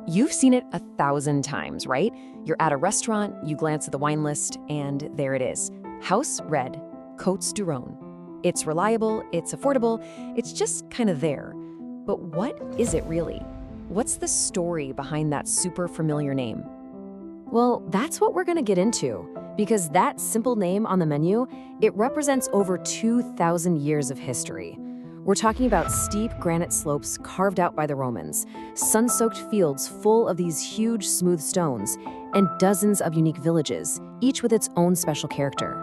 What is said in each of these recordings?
You've seen it 1,000 times, right? You're at a restaurant, you glance at the wine list, and there it is. House Red, Côtes du Rhône. It's reliable, it's affordable, it's just kind of there. But what is it really? What's the story behind that super familiar name? Well, that's what we're gonna get into, because that simple name on the menu, it represents over 2,000 years of history. We're talking about steep granite slopes carved out by the Romans, sun-soaked fields full of these huge, smooth stones, and dozens of unique villages, each with its own special character.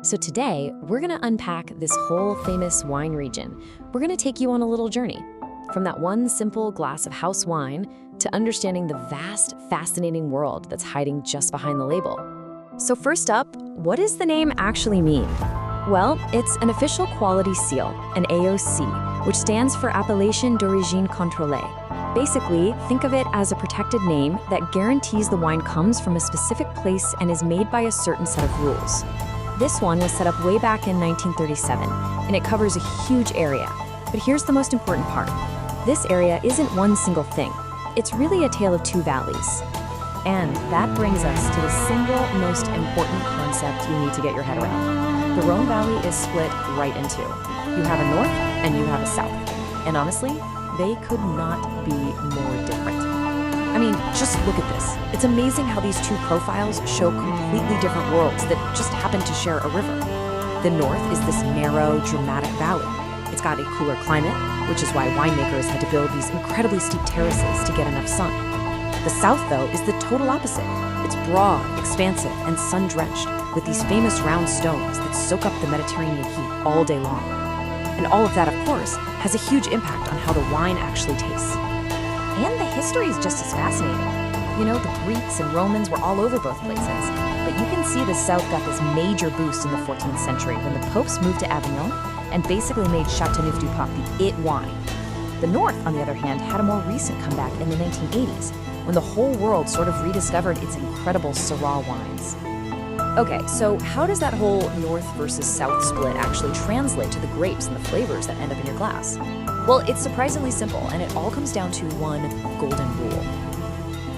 So today, we're gonna unpack this whole famous wine region. We're gonna take you on a little journey, from that one simple glass of house wine to understanding the vast, fascinating world that's hiding just behind the label. So first up, what does the name actually mean? Well, it's an official quality seal, an AOC, which stands for Appellation d'Origine Contrôlée. Basically, think of it as a protected name that guarantees the wine comes from a specific place and is made by a certain set of rules. This one was set up way back in 1937, and it covers a huge area. But here's the most important part. This area isn't one single thing. It's really a tale of two valleys. And that brings us to the single most important concept you need to get your head around. The Rhône Valley is split right in two. You have a north and you have a south. And honestly, they could not be more different. I mean, just look at this. It's amazing how these two profiles show completely different worlds that just happen to share a river. The north is this narrow, dramatic valley. It's got a cooler climate, which is why winemakers had to build these incredibly steep terraces to get enough sun. The south, though, is the total opposite. It's broad, expansive, and sun-drenched, with these famous round stones that soak up the Mediterranean heat all day long. And all of that, of course, has a huge impact on how the wine actually tastes. And the history is just as fascinating. You know, the Greeks and Romans were all over both places, but you can see the south got this major boost in the 14th century when the popes moved to Avignon and basically made Châteauneuf-du-Pape the it wine. The north, on the other hand, had a more recent comeback in the 1980s, when the whole world sort of rediscovered its incredible Syrah wines. Okay, so how does that whole north versus south split actually translate to the grapes and the flavors that end up in your glass? Well, it's surprisingly simple, and it all comes down to one golden rule.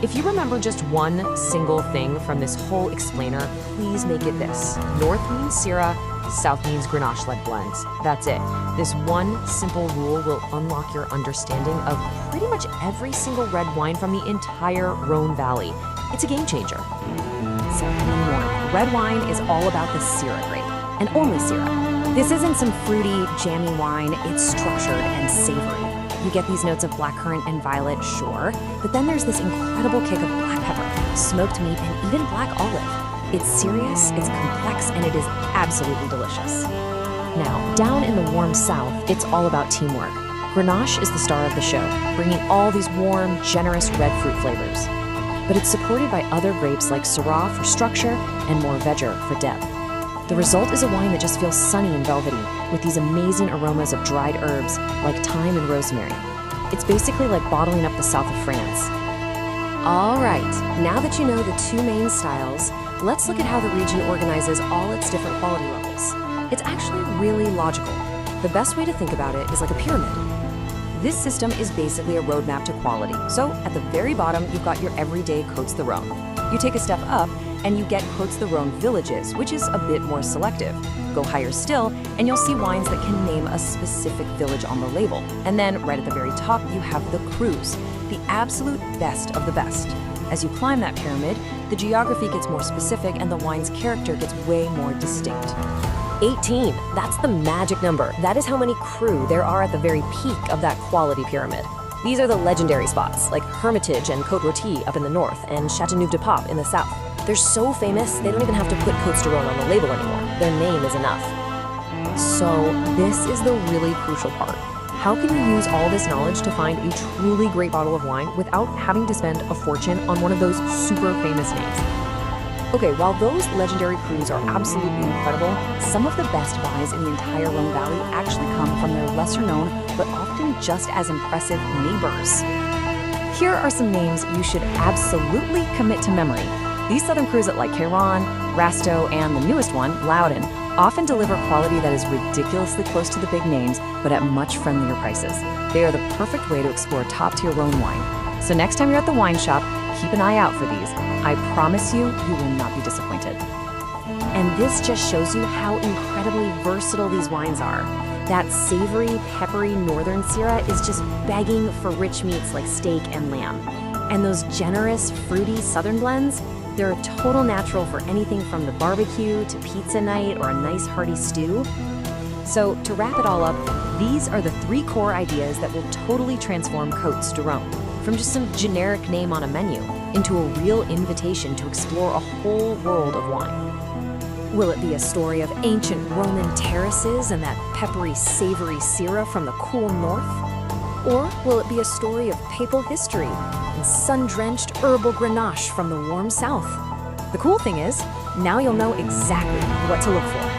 If you remember just one single thing from this whole explainer, please make it this. North means Syrah, south means Grenache-led blends. That's it. This one simple rule will unlock your understanding of pretty much every single red wine from the entire Rhône Valley. It's a game changer. So, number one, red wine is all about the Syrah grape, and only Syrah. This isn't some fruity, jammy wine, it's structured and savory. You get these notes of blackcurrant and violet, sure, but then there's this incredible kick of black pepper, smoked meat, and even black olive. It's serious, it's complex, and it is absolutely delicious. Now, down in the warm south, it's all about teamwork. Grenache is the star of the show, bringing all these warm, generous red fruit flavors. But it's supported by other grapes like Syrah for structure and Mourvedre for depth. The result is a wine that just feels sunny and velvety, with these amazing aromas of dried herbs like thyme and rosemary. It's basically like bottling up the south of France. All right, now that you know the two main styles, let's look at how the region organizes all its different quality levels. It's actually really logical. The best way to think about it is like a pyramid. This system is basically a roadmap to quality. So at the very bottom, you've got your everyday Côtes du Rhône. You take a step up, and you get Côtes du Rhône villages, which is a bit more selective. Go higher still, and you'll see wines that can name a specific village on the label. And then right at the very top, you have the crus, the absolute best of the best. As you climb that pyramid, the geography gets more specific and the wine's character gets way more distinct. 18, that's the magic number. That is how many cru there are at the very peak of that quality pyramid. These are the legendary spots, like Hermitage and Côte Rôtie up in the north and Châteauneuf-du-Pape in the south. They're so famous, they don't even have to put Côtes du Rhône on the label anymore. Their name is enough. So this is the really crucial part. How can you use all this knowledge to find a truly great bottle of wine without having to spend a fortune on one of those super famous names? Okay, while those legendary crus are absolutely incredible, some of the best vines in the entire Rhône Valley actually come from their lesser known, but often just as impressive neighbors. Here are some names you should absolutely commit to memory. These southern crus like Terroir, Rasteau, and the newest one, Loudon, often deliver quality that is ridiculously close to the big names, but at much friendlier prices. They are the perfect way to explore top-tier Rhône wine. So next time you're at the wine shop, keep an eye out for these. I promise you, you will not be disappointed. And this just shows you how incredibly versatile these wines are. That savory, peppery northern Syrah is just begging for rich meats like steak and lamb. And those generous, fruity southern blends, they're a total natural for anything from the barbecue to pizza night or a nice hearty stew. So to wrap it all up, these are the 3 core ideas that will totally transform Côtes du Rhône, from just some generic name on a menu into a real invitation to explore a whole world of wine. Will it be a story of ancient Roman terraces and that peppery, savory Syrah from the cool north? Or will it be a story of papal history and sun-drenched herbal Grenache from the warm south? The cool thing is, now you'll know exactly what to look for.